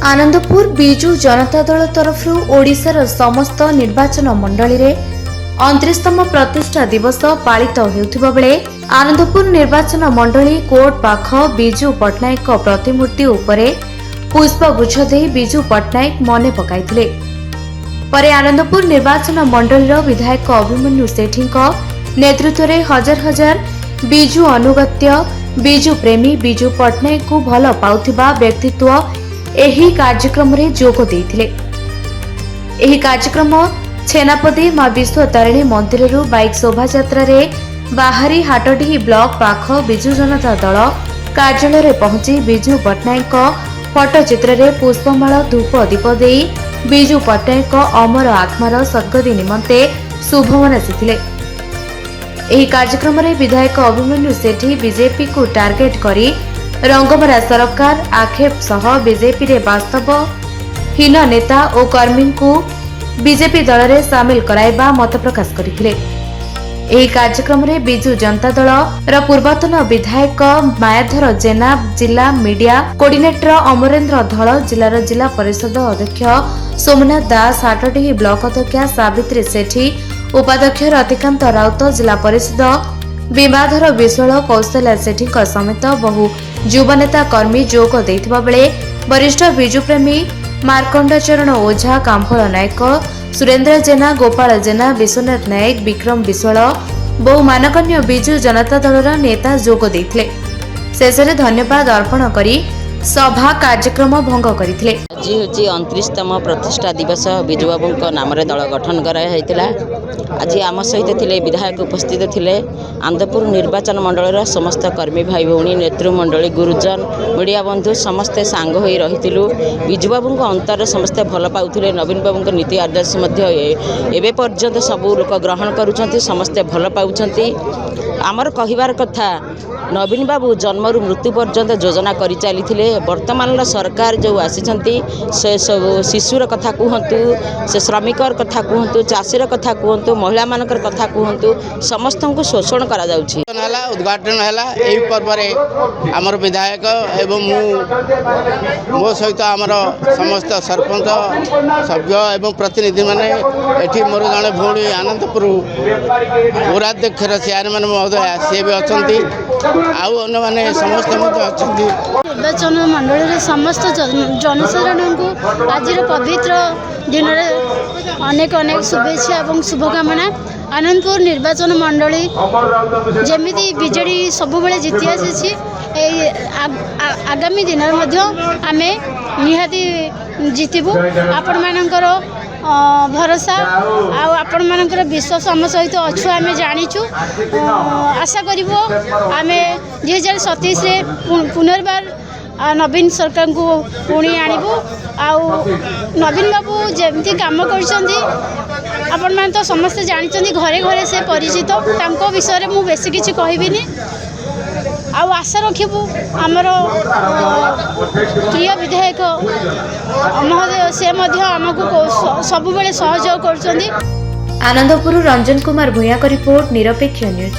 आनंदपुर बिजु जनता दल तरफ ओडिशार समस्त निर्वाचन मंडली रे 29तम प्रतिष्ठा दिवस पालित होउथिबा बेले आनंदपुर निर्वाचन मंडली कोर्ट पाख बिजु पट्टनायक प्रतिमूर्ति उपरे पुष्पगुच्छ दे बिजु पट्टनायक मने पकाइथिले। परे आनंदपुर निर्वाचन मंडलीर विधायक अभिमन्यु सेठी नेतृत्व में हजार हजार बिजु अनुगत्य बिजु प्रेमी बिजु पट्टनायक को भल पाउथिबा व्यक्तित्व एही कार्यक्रम रे जोग देइथिले। एही कार्यक्रम छेनापदी मां विश्व तारिणी मंदिर रु बाइक शोभा यात्रा रे बाहरी हाटडीही ब्लॉक पाख बिजु जनता दल कार्यालय रे पहुंची बिजु पट्टनायक फोटो चित्र रे पुष्पमाला धूप दीप देई बिजु पट्टनायक अमर आत्मार सद्गति निमंते शुभ मनासिथिले। एही कार्यक्रम रे विधायक अभिमन्यु सेठी बीजेपी को टार्गेट करी रंगमरा सरकार आक्षेप सह बीजेपी रे वास्तव हीन नेता और कर्मी को बीजेपी दल रे शामिल कराइबा मत प्रकाश करथिले। एही कार्यक्रम रे बिजु जनता दल रा पूर्वतन विधायक मायाधर जेना, जिला मीडिया कोऑर्डिनेटर अमरेंद्र धळ, जिला परिषद अध्यक्ष सोमनाथ दास, हाटडीही ब्लॉक अध्यक्ष सावित्री सेठी, उपाध्यक्ष रतिकांत राउत, जिला परिषद विमाधर विश्वाल, कौशल्या सेठी समेत बहु युवा नेता कर्मी जोग देथिबा बेले वरिष्ठ बिजु प्रेमी मार्कंड चरण ओझा, कांफल नायक, सुरेंद्र जेना, गोपाल जेना, विश्वनाथ नायक, विक्रम विश्वाल बहु मानगण्य बिजु जनता दलर नेता जोग देथिले। शेषरे धन्यवाद अर्पण करी सभा कार्यक्रम भंग करथिले। आज हूँ 29तम प्रतिष्ठा दिवस बिजु बाबू नाम दल गठन कराइला। आज आम सहित थिले विधायक उपस्थित थिले, आनंदपुर निर्वाचन मंडल समस्त कर्मी भाई भौणी, नेतृमंडली, गुरुजन, मीडिया बंधु समस्ते सांग होई रहिथिलु। बिजु बाबू अंतर समस्ते भल पाउथिले। नवीन बाबू नीति आदर्श एबे पर्यंत सबू लोक ग्रहण करुछंती, समस्ते भल पाउछंती। आमर कहिबार कथा, नवीन बाबू जन्मरु मृत्यु पर्यंत योजना करि चली। वर्तमान सरकार जो आसीचंती से सब शिशुर कथा कहतु, से श्रमिकर कथा कहतु, चाषीर कथा कहतु, महिला मानकर कथा कहतु, समस्त को शोषण करा जाउछि। उद्घाटन है पर्व आमर विधायक एवं मो सहित आमर समस्त सरपंच सभ्य एवं प्रतिनिधि माने एठी मोर जड़े भौणी आनंदपुर पौराध्यक्ष चेयरमैन महोदय सी भी अच्छा आउ अन्य माने समस्त निर्वाचन मंडल समस्त जनसाधारण को आज पवित्र दिन में अनेक अनेक शुभेच्छा और शुभकामना। आनंदपुर निर्वाचन मंडली जमीती बीजेडी सब जीति आसी आगामी दिन आम निहाती जितबू। आपण मानकर भरोसा आपण मानकर विश्वास आम सहित अच्छु आम जाचु। आशा करूँ आम 2027 पुनर्बार नवीन सरकार को पुणी आणबू। नवीन बाबू जमती काम आपण मान तो समस्ते जानते, घरे घरे से परिचित, विषय में बेसी किसी कहबिनी। आशा रखिबू आमर प्रिय विधायक महोदय से आमको सबुबले सहयोग कर। आनंदपुर रंजन कुमार भूया का रिपोर्ट, निरपेक्ष न्यूज।